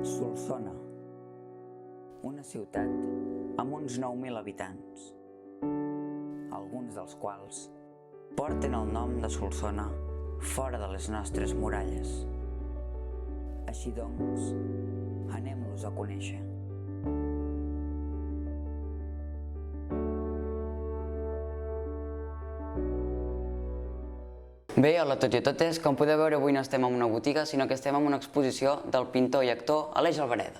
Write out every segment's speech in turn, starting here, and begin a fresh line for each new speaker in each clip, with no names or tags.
Solsona, una ciutat amb uns 9.000 habitants, alguns dels quals porten el nom de Solsona fora de les nostres muralles. Així doncs, anem-los a conèixer. Bé, hola a tots i a totes. Com podeu veure, avui no estem en una botiga, sinó que estem en una exposició del pintor i actor Aleix Albareda.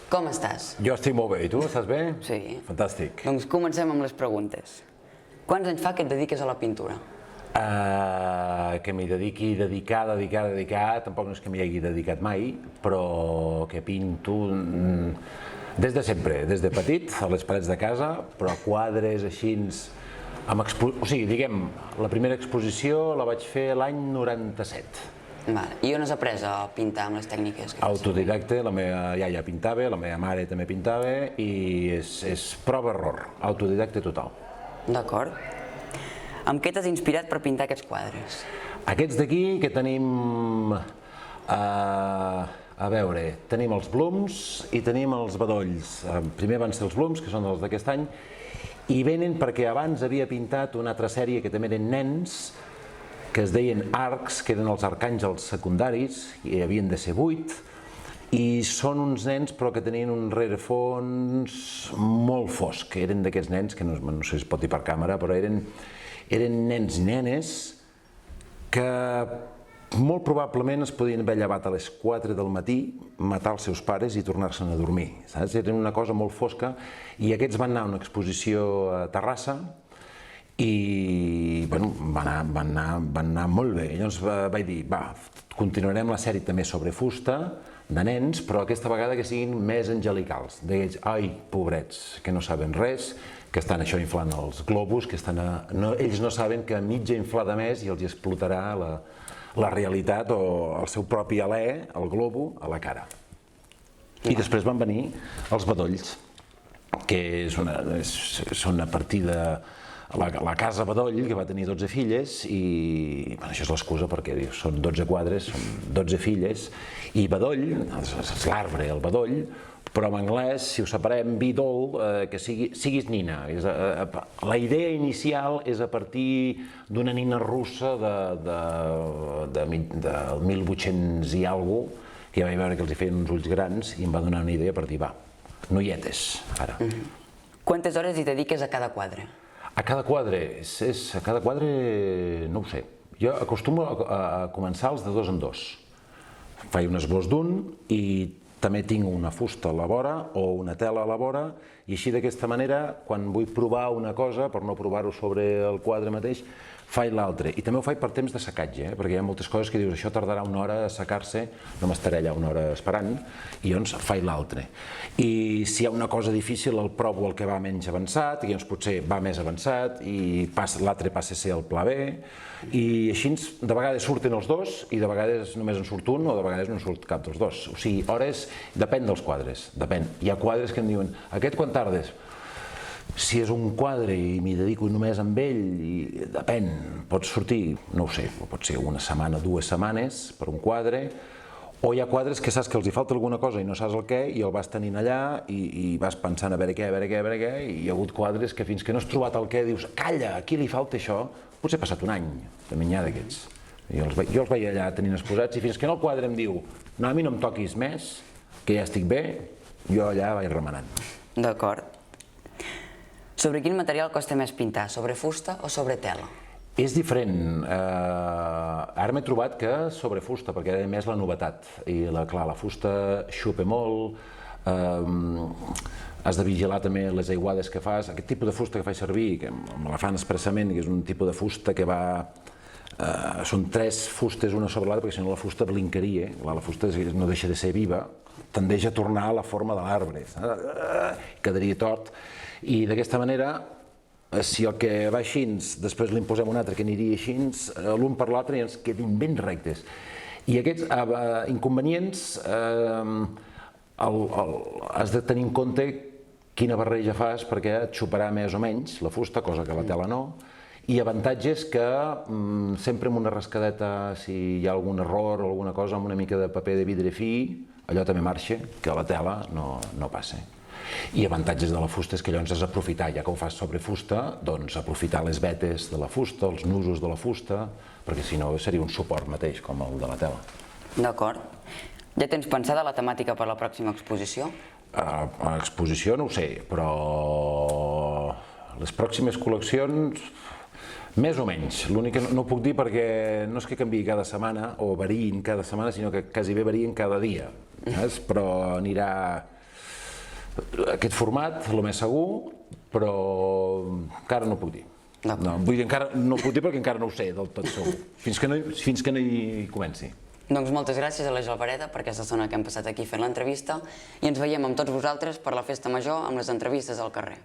Com estàs?
Jo estic molt bé. I tu, estàs bé?
Sí.
Fantàstic.
Doncs comencem amb les preguntes. Quants anys fa que et dediques a la pintura?
Que m'hi dediqui, dedicar, tampoc no és que m'hi hagi dedicat mai, però que pinto des de sempre, des de petit, a les parets de casa, però quadres així... O sigui, diguem, la primera exposició la vaig fer l'any 97.
I on has après a pintar amb les tècniques?
Autodidacte, la meva iaia pintava, la meva mare també pintava i és prova-error, autodidacte total.
D'acord. Amb què t'has inspirat per pintar aquests quadres?
Aquests d'aquí que tenim, a veure, tenim els Blums i tenim els Bedolls. Primer van ser els Blums, que són els d'aquest any, i venen perquè abans havia pintat una altra sèrie que també eren nens, que es deien Arcs, que eren els arcàngels secundaris, i havien de ser 8, i són uns nens però que tenien un rerefons molt fosc. Eren d'aquests nens, que no sé si es pot dir per càmera, però eren nens i nenes que molt probablement es podien haver llevat a les 4 del matí, matar els seus pares i tornar-se'n a dormir. Eren una cosa molt fosca i aquests van anar a una exposició a Terrassa i van anar molt bé. Llavors vaig dir, continuarem la sèrie també sobre fusta de nens, però aquesta vegada que siguin més angelicals. D'aquells, ai, pobrets, que no saben res, que estan això inflant els globus, que ells no saben que mitja inflada més i els explotarà la realitat o el seu propi alè, el globo, a la cara. I després van venir els Bedolls, que són a partir de la casa Bedoll, que va tenir 12 filles, i això és l'excusa perquè són 12 quadres, són 12 filles, i Bedoll, és l'arbre, el Bedoll, però en anglès, si ho separem, Bidol, que siguis nina. La idea inicial és a partir d'una nina russa del 1800 i alguna cosa, que ja vaig veure que els feien uns ulls grans i em va donar una idea per dir, noietes, ara.
Quantes hores hi dediques a cada quadre?
A cada quadre? A cada quadre no ho sé. Jo acostumo a començar-los de 2 en 2. Faig un esbós d'un i també tinc una fusta a la vora o una tela a la vora i així d'aquesta manera, quan vull provar una cosa, per no provar-ho sobre el quadre mateix, faig l'altre. I també ho faig per temps de secatge, perquè hi ha moltes coses que dius això tardarà una hora a secar-se, no m'estaré allà una hora esperant, i llavors faig l'altre. I si hi ha una cosa difícil el provo el que va menys avançat, i llavors potser va més avançat, i l'altre passa a ser el pla B, i així de vegades surten els dos, i de vegades només en surt un, o de vegades no en surt cap dels dos. O sigui, hores, depèn dels quadres, depèn. Hi ha quadres que em diuen, aquest quan tardes? Si és un quadre i m'hi dedico només amb ell, depèn, pot sortir, no ho sé, pot ser una setmana, 2 setmanes per un quadre, o hi ha quadres que saps que els hi falta alguna cosa i no saps el què, i el vas tenint allà i vas pensant a veure què, i hi ha hagut quadres que fins que no has trobat el què dius, calla, aquí li falta això, potser ha passat un any, també n'hi ha d'aquests. Jo els veia allà tenint exposats i fins que no el quadre em diu, no, a mi no em toquis més, que ja estic bé, jo allà vaig remenant.
D'acord. Sobre quin material costa més pintar, sobre fusta o sobre tela?
És diferent. Ara m'he trobat que sobre fusta, perquè era més la novetat. I clar, la fusta xupa molt, has de vigilar també les aiguades que fas. Aquest tipus de fusta que faig servir, que me la fan expressament, que és un tipus de fusta que va... Són 3 fustes una sobre l'altra, perquè si no la fusta blincaria, la fusta no deixa de ser viva, tendeix a tornar a la forma de l'arbre, quedaria tort. I d'aquesta manera, si el que va així, després li posem un altre que aniria així, l'un per l'altre i ens quedin ben rectes. I aquests inconvenients has de tenir en compte quina barreja fas perquè et xuparà més o menys la fusta, cosa que la tela no, i avantatges que sempre amb una rascadeta, si hi ha algun error o alguna cosa, amb una mica de paper de vidre fi, allò també marxa, que la tela no passa. I avantatges de la fusta és que llavors has d'aprofitar, ja que ho fas sobre fusta, doncs aprofitar les vetes de la fusta, els nusos de la fusta, perquè si no seria un suport mateix com el de la tela.
D'acord. Ja tens pensada la temàtica per la pròxima exposició?
Exposició no ho sé, però les pròximes col·leccions, més o menys. L'únic que no ho puc dir perquè no és que canviï cada setmana o variïn cada setmana, sinó que quasi bé varien cada dia. Però anirà aquest format, el més segur, però encara no ho puc dir. Vull dir, encara no ho puc dir perquè encara no ho sé del tot segur, fins que no hi comenci.
Doncs moltes gràcies a l'Àngel Albareda per aquesta estona que hem passat aquí fent l'entrevista i ens veiem amb tots vosaltres per la Festa Major amb les entrevistes al carrer.